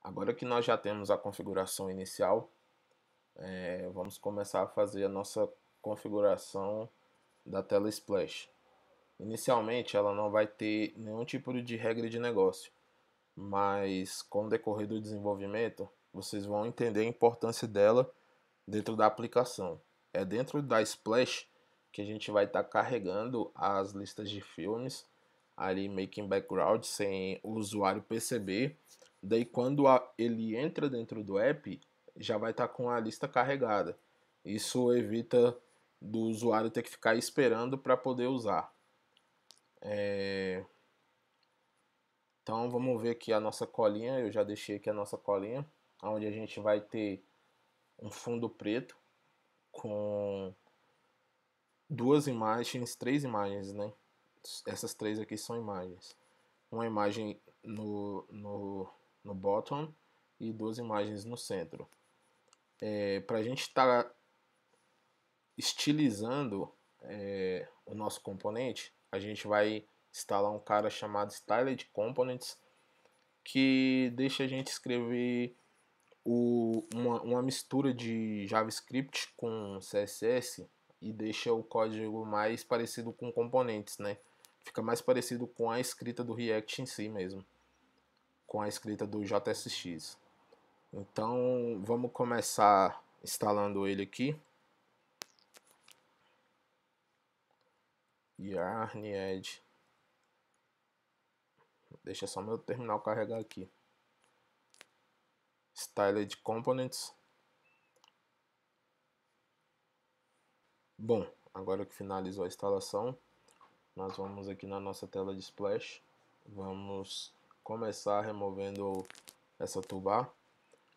Agora que nós já temos a configuração inicial, vamos começar a fazer a nossa configuração da tela Splash. Inicialmente ela não vai ter nenhum tipo de regra de negócio, mas com o decorrer do desenvolvimento vocês vão entender a importância dela dentro da aplicação. É dentro da Splash que a gente vai estar carregando as listas de filmes ali meio que em background sem o usuário perceber. Daí quando ele entra dentro do app já vai estar com a lista carregada. Isso evita do usuário ter que ficar esperando para poder usar. Então vamos ver aqui a nossa colinha. Eu já deixei aqui a nossa colinha, onde a gente vai ter um fundo preto com duas imagens, três imagens, né? Essas três aqui são imagens. Uma imagem no bottom e duas imagens no centro. Para a gente estar estilizando o nosso componente, a gente vai instalar um cara chamado Styled Components, que deixa a gente escrever uma mistura de JavaScript com CSS e deixa o código mais parecido com componentes, né? Fica mais parecido com a escrita do React em si mesmo, com a escrita do JSX. Então vamos começar instalando ele aqui. Yarn Edge. Deixa só meu terminal carregar aqui. Styled Components. Bom, agora que finalizou a instalação, nós vamos aqui na nossa tela de Splash. Vamos começar removendo essa toolbar.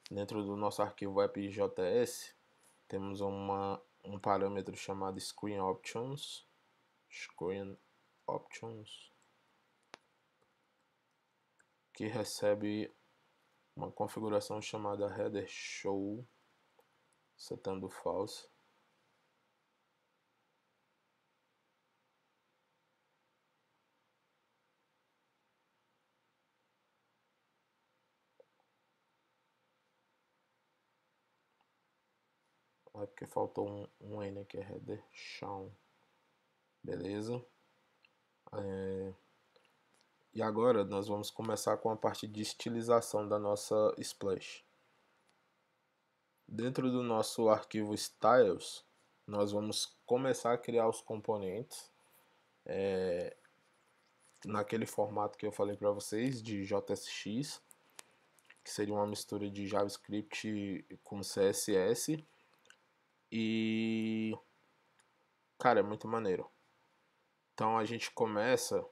Dentro do nosso arquivo app.js temos um parâmetro chamado Screen Options. Que recebe uma configuração chamada header show, setando false. É porque faltou um N aqui, é header show. Beleza? E agora nós vamos começar com a parte de estilização da nossa splash. Dentro do nosso arquivo styles, nós vamos começar a criar os componentes naquele formato que eu falei para vocês de JSX, que seria uma mistura de JavaScript com CSS. E cara, é muito maneiro. Então a gente começa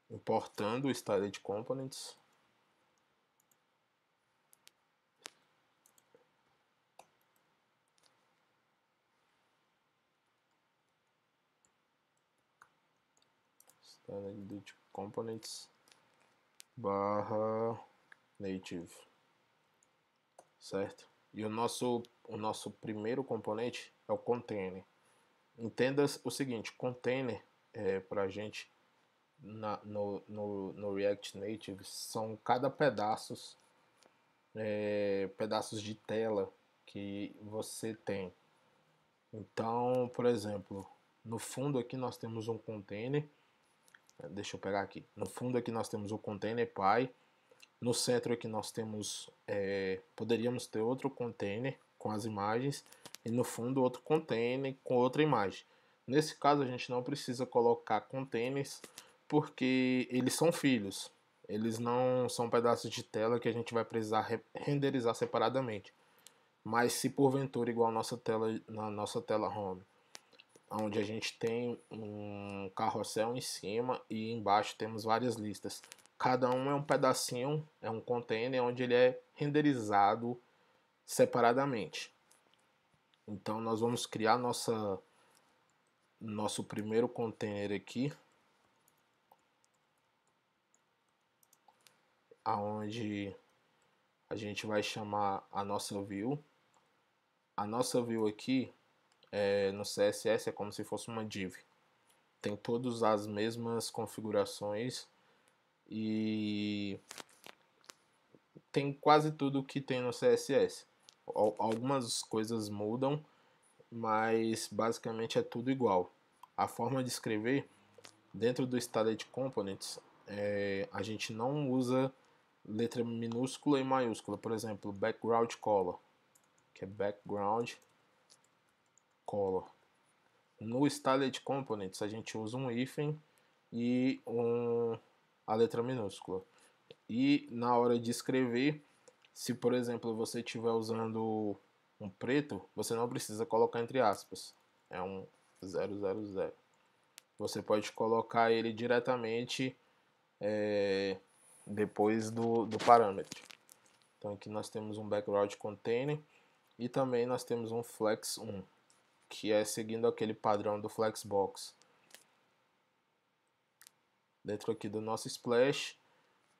importando o Styled Components. Styled Components barra native, certo? E o nosso primeiro componente é o container. Entenda o seguinte, container para a gente no React Native são cada pedaços de tela que você tem. Então, por exemplo, no fundo aqui nós temos um container. Deixa eu pegar aqui. No fundo aqui nós temos o container py. No centro aqui nós temos, poderíamos ter outro container com as imagens e no fundo outro container com outra imagem. Nesse caso a gente não precisa colocar containers porque eles são filhos. Eles não são pedaços de tela que a gente vai precisar renderizar separadamente. Mas se porventura igual na nossa tela home, onde a gente tem um carrossel em cima e embaixo temos várias listas. Cada um é um pedacinho, é um container onde ele é renderizado separadamente. Então nós vamos criar nosso primeiro container aqui, aonde a gente vai chamar a nossa view. A nossa view aqui no CSS é como se fosse uma div. Tem todas as mesmas configurações e tem quase tudo que tem no CSS. Algumas coisas mudam, mas basicamente é tudo igual. A forma de escrever dentro do Styled Components, a gente não usa letra minúscula e maiúscula. Por exemplo, background color, que é background color. No Styled Components a gente usa um hífen e a letra minúscula. E na hora de escrever, se por exemplo você estiver usando um preto, você não precisa colocar entre aspas. É um 000. Você pode colocar ele diretamente depois do parâmetro. Então aqui nós temos um background container e também nós temos um flex1, que é seguindo aquele padrão do flexbox. Dentro aqui do nosso splash,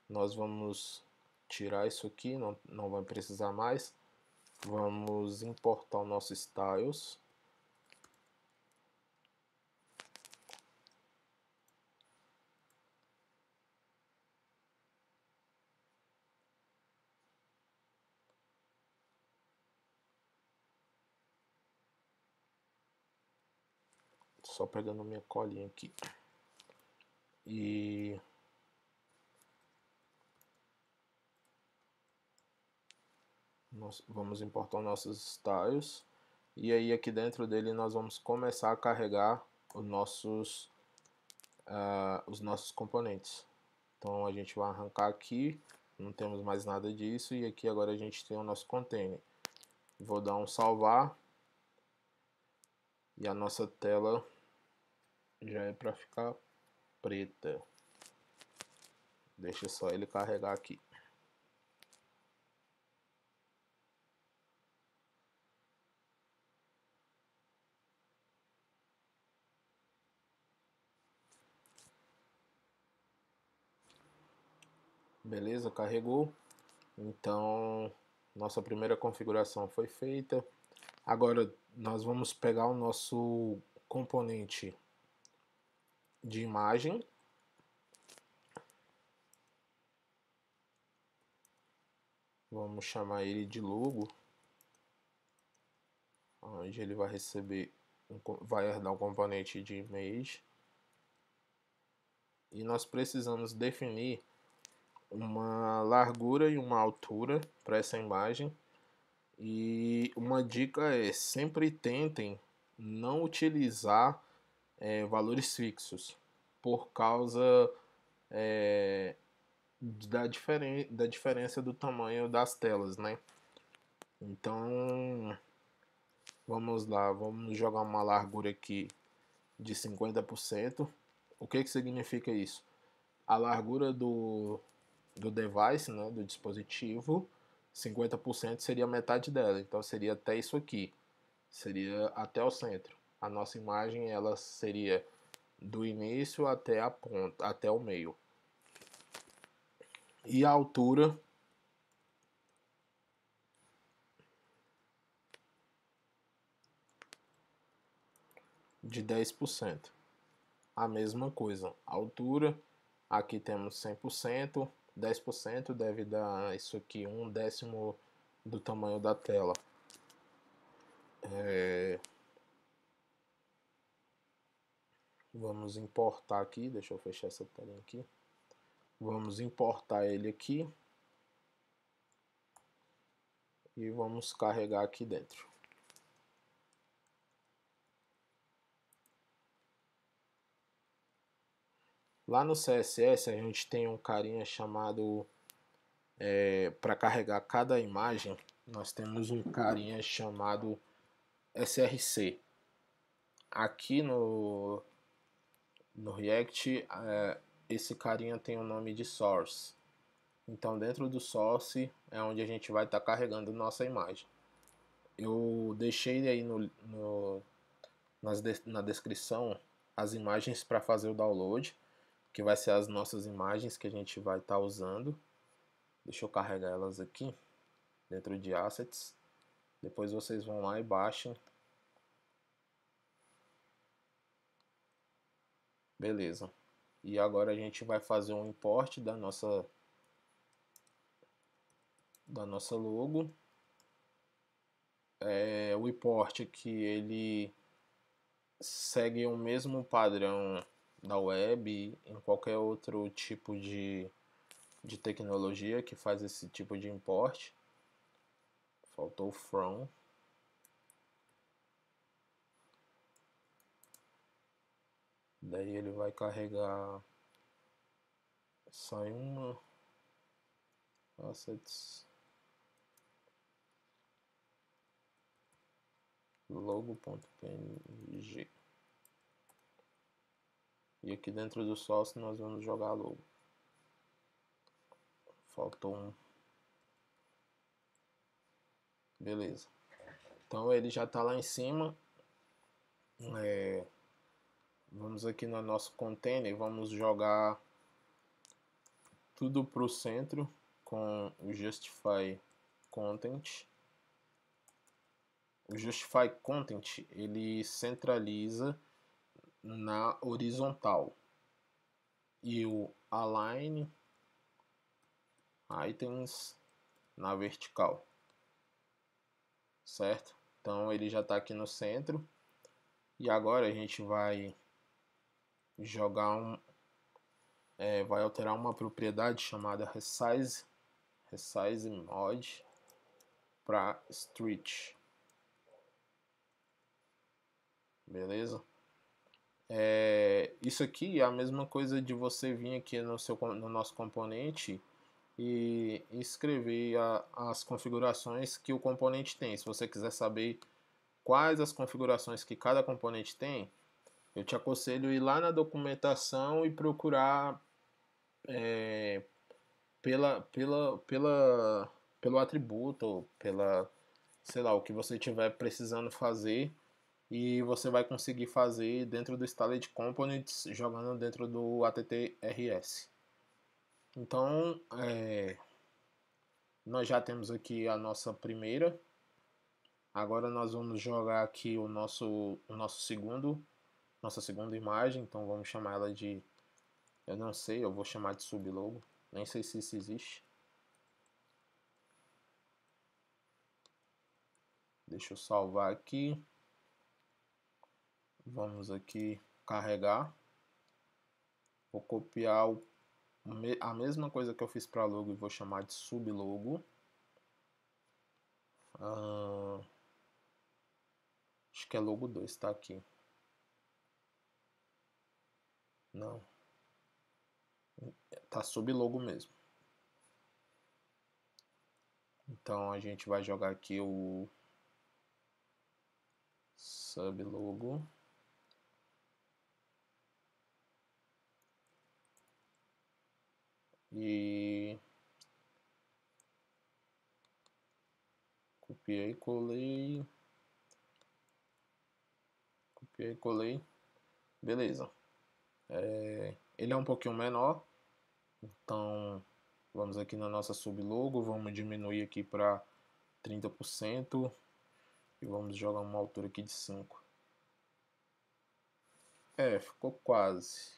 nós vamos tirar isso aqui, não vai precisar mais. Vamos importar o nosso styles. Só pegando minha colinha aqui. E nós vamos importar nossos styles. E aí aqui dentro dele nós vamos começar a carregar os nossos componentes. Então a gente vai arrancar aqui, não temos mais nada disso, e aqui agora a gente tem o nosso container. Vou dar um salvar e a nossa tela já é para ficar preta. Deixa só ele carregar aqui. Beleza, carregou. Então nossa primeira configuração foi feita. Agora nós vamos pegar o nosso componente de imagem. Vamos chamar ele de logo, onde ele vai receber, vai herdar um componente de image. E nós precisamos definir uma largura e uma altura para essa imagem. E uma dica é: sempre tentem não utilizar valores fixos, por causa da diferença do tamanho das telas, né? Então vamos lá, vamos jogar uma largura aqui de 50%. O que significa isso? A largura do device, né, do dispositivo, 50% seria metade dela, então seria até isso aqui, seria até o centro. A nossa imagem ela seria do início até a ponta, até o meio. E a altura de 10%. A mesma coisa, a altura, aqui temos 100%, 10% deve dar isso aqui, 1/10 do tamanho da tela. Vamos importar aqui, deixa eu fechar essa telinha aqui. Vamos importar ele aqui e vamos carregar aqui dentro. Lá no CSS a gente tem um carinha chamado, para carregar cada imagem, nós temos um carinha chamado src. Aqui no React, esse carinha tem o nome de source. Então dentro do source é onde a gente vai estar carregando nossa imagem. Eu deixei aí na descrição as imagens para fazer o download, que vai ser as nossas imagens que a gente vai estar usando. Deixa eu carregar elas aqui dentro de assets. Depois vocês vão lá e baixem. Beleza. E agora a gente vai fazer um import da nossa da nossa logo. O import aqui ele segue o mesmo padrão da web em qualquer outro tipo de tecnologia que faz esse tipo de import. Faltou from. Daí ele vai carregar só uma assets logo.png. E aqui dentro do source nós vamos jogar logo. Faltou um. Beleza. Então ele já está lá em cima. Vamos aqui no nosso container, vamos jogar tudo para o centro com o Justify Content. O Justify Content ele centraliza na horizontal e o Align Items na vertical, certo? Então ele já está aqui no centro e agora a gente vai jogar vai alterar uma propriedade chamada resize mod para street, beleza? Isso aqui é a mesma coisa de você vir aqui no nosso componente e escrever as configurações que o componente tem. Se você quiser saber quais as configurações que cada componente tem, eu te aconselho ir lá na documentação e procurar pelo atributo, sei lá, o que você estiver precisando fazer, e você vai conseguir fazer dentro do Styled Components jogando dentro do ATTRS. Então, nós já temos aqui a nossa primeira. Agora nós vamos jogar aqui nossa segunda imagem. Então vamos chamar ela de, eu não sei, eu vou chamar de sublogo. Nem sei se isso existe. Deixa eu salvar aqui. Vamos aqui carregar. Vou copiar a mesma coisa que eu fiz para logo e vou chamar de sublogo. Acho que é logo 2, tá aqui. Não. Tá sublogo mesmo. Então a gente vai jogar aqui o sublogo. E copiei, colei. Copiei, colei. Beleza. Ele é um pouquinho menor. Então vamos aqui na nossa sublogo. Vamos diminuir aqui para 30%. E vamos jogar uma altura aqui de 5. Ficou quase.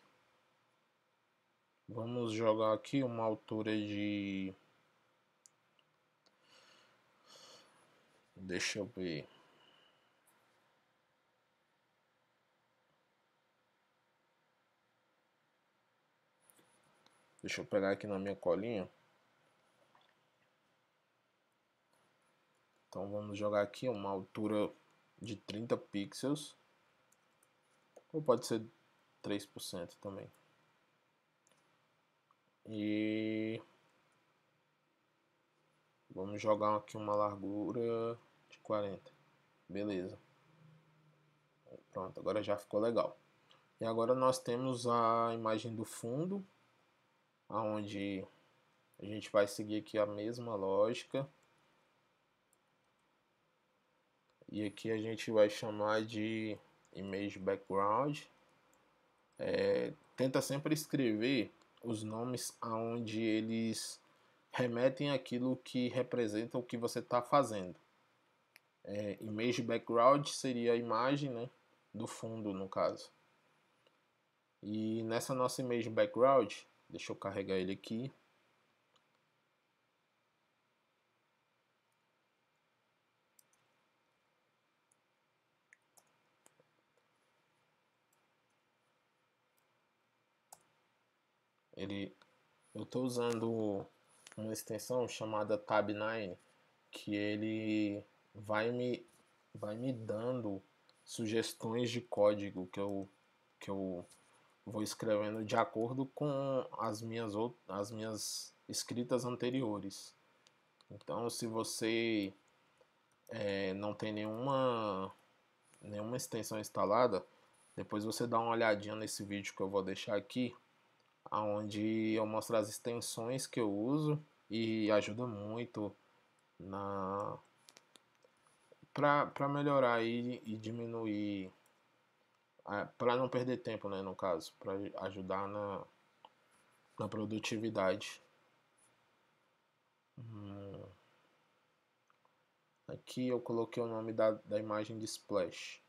Vamos jogar aqui uma altura de... Deixa eu ver. Deixa eu pegar aqui na minha colinha. Então vamos jogar aqui uma altura de 30 pixels. Ou pode ser 3% também. E vamos jogar aqui uma largura de 40. Beleza. Pronto, agora já ficou legal. E agora nós temos a imagem do fundo, onde a gente vai seguir aqui a mesma lógica. E aqui a gente vai chamar de image background. Tenta sempre escrever os nomes aonde eles remetem àquilo que representa o que você está fazendo. Image background seria a imagem, né, do fundo, no caso. E nessa nossa image background, deixa eu carregar ele aqui. eu estou usando uma extensão chamada Tab9, que ele vai me dando sugestões de código que eu vou escrevendo de acordo com as minhas escritas anteriores. Então, se você não tem nenhuma extensão instalada, depois você dá uma olhadinha nesse vídeo que eu vou deixar aqui, onde eu mostro as extensões que eu uso e ajuda muito na para melhorar e diminuir, para não perder tempo, né, no caso, para ajudar na produtividade. Aqui eu coloquei o nome da imagem de splash.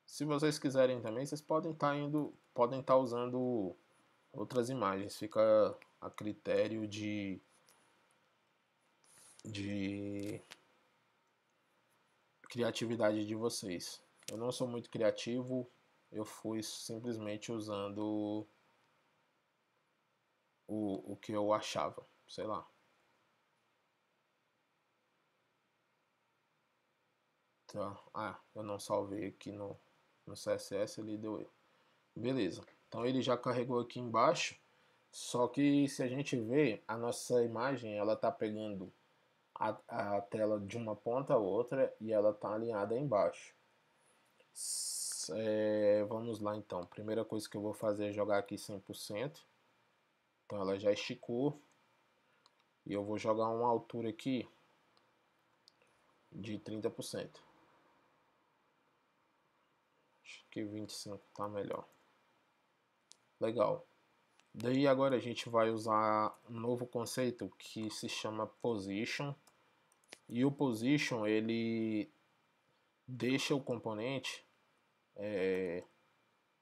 Se vocês quiserem também, vocês podem estar usando outras imagens. Fica a critério de criatividade de vocês. Eu não sou muito criativo, eu fui simplesmente usando o que eu achava, sei lá. Tá. Eu não salvei aqui no CSS, ele deu erro. Beleza, então ele já carregou aqui embaixo, só que se a gente ver, a nossa imagem, ela tá pegando a tela de uma ponta a outra e ela tá alinhada embaixo. Vamos lá então, primeira coisa que eu vou fazer é jogar aqui 100%, então ela já esticou, e eu vou jogar uma altura aqui de 30%. Acho que 25 tá melhor. Legal. Daí agora a gente vai usar um novo conceito que se chama Position. E o Position, ele deixa o componente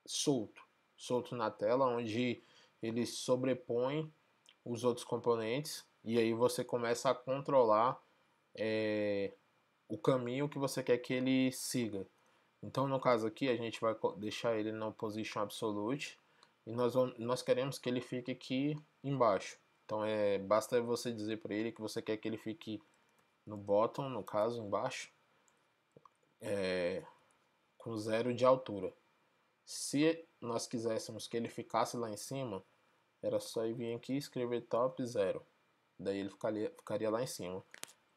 solto na tela, onde ele sobrepõe os outros componentes, e aí você começa a controlar o caminho que você quer que ele siga. Então, no caso aqui, a gente vai deixar ele no Position Absolute, e nós queremos que ele fique aqui embaixo. Então, basta você dizer para ele que você quer que ele fique no bottom, no caso, embaixo, com 0 de altura. Se nós quiséssemos que ele ficasse lá em cima, era só ir vir aqui e escrever top 0. Daí ele ficaria lá em cima.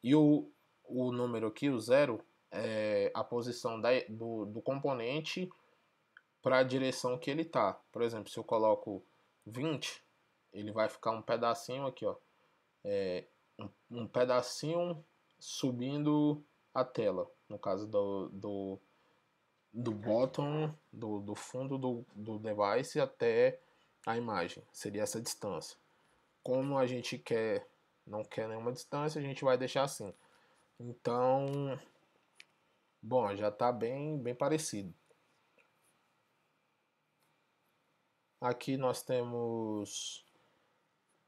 E o número aqui, o 0, é a posição do componente para a direção que ele está. Por exemplo, se eu coloco 20, ele vai ficar um pedacinho aqui, ó, um pedacinho subindo a tela, no caso do bottom, do fundo do device até a imagem, seria essa distância. Como a gente não quer nenhuma distância, a gente vai deixar assim. Então, bom, já está bem parecido. Aqui nós temos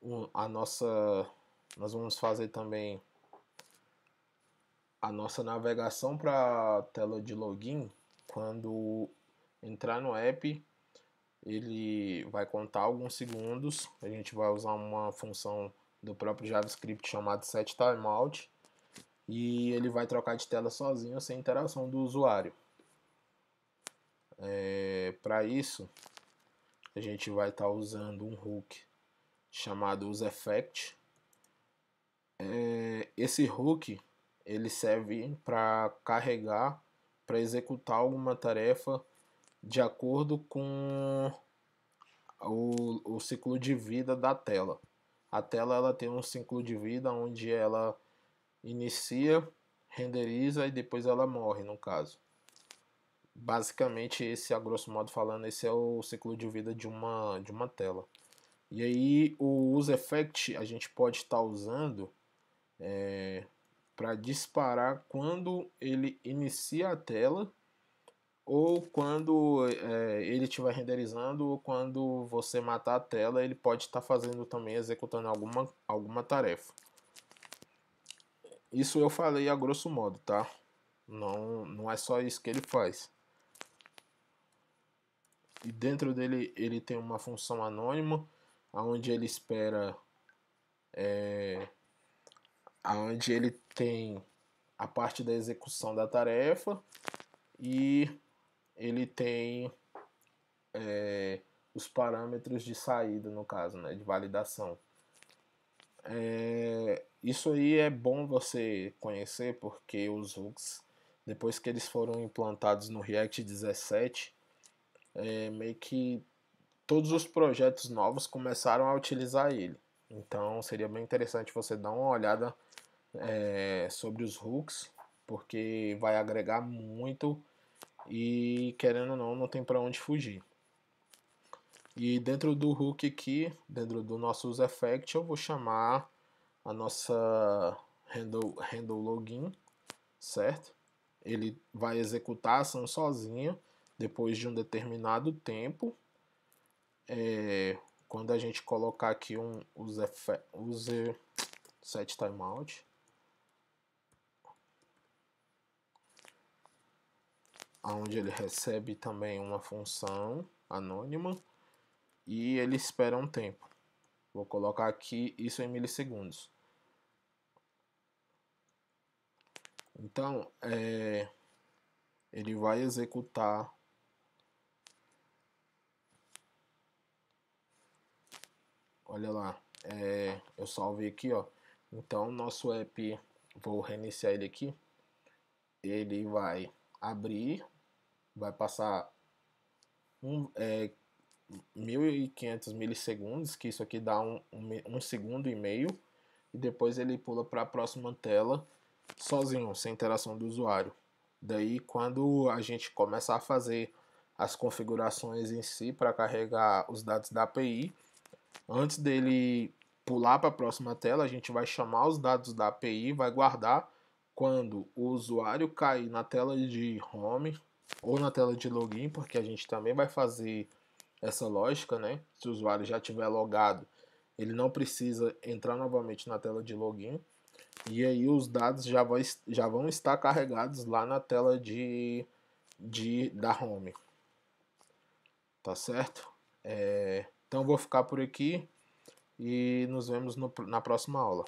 nós vamos fazer também a nossa navegação para a tela de login. Quando entrar no app, ele vai contar alguns segundos. A gente vai usar uma função do próprio JavaScript chamada setTimeout, e ele vai trocar de tela sozinho, sem interação do usuário. Para isso, a gente vai estar usando um hook chamado useEffect. Esse hook ele serve para carregar, para executar alguma tarefa de acordo com o ciclo de vida da tela. A tela ela tem um ciclo de vida onde ela inicia, renderiza e depois ela morre, no caso. Basicamente, a grosso modo falando, esse é o ciclo de vida de uma tela. E aí o useEffect a gente pode estar usando para disparar quando ele inicia a tela, ou quando ele estiver renderizando, ou quando você matar a tela, ele pode estar fazendo também, executando alguma tarefa. Isso eu falei a grosso modo, tá? Não é só isso que ele faz. E dentro dele ele tem uma função anônima onde ele espera, onde ele tem a parte da execução da tarefa e ele tem os parâmetros de saída, no caso, né, de validação. Isso aí é bom você conhecer, porque os hooks, depois que eles foram implantados no React 17, meio que todos os projetos novos começaram a utilizar ele. Então seria bem interessante você dar uma olhada sobre os hooks, porque vai agregar muito e, querendo ou não, não tem para onde fugir. E dentro do hook aqui, dentro do nosso useEffect, eu vou chamar a nossa handle login, certo? Ele vai executar a ação sozinho depois de um determinado tempo. Quando a gente colocar aqui um user set timeout, onde ele recebe também uma função anônima e ele espera um tempo. Vou colocar aqui isso em milissegundos. Então, ele vai executar olha lá, eu salvei aqui, ó. Então, nosso app, vou reiniciar ele aqui. Ele vai abrir, vai passar 1500 milissegundos, que isso aqui dá um segundo e meio, e depois ele pula para a próxima tela sozinho, sem interação do usuário. Daí, quando a gente começar a fazer as configurações em si para carregar os dados da API, antes dele pular para a próxima tela, a gente vai chamar os dados da API, vai guardar. Quando o usuário cair na tela de home ou na tela de login, porque a gente também vai fazer essa lógica, né? Se o usuário já tiver logado, ele não precisa entrar novamente na tela de login. E aí os dados já vão estar carregados lá na tela da home. Tá certo? Então vou ficar por aqui e nos vemos na próxima aula.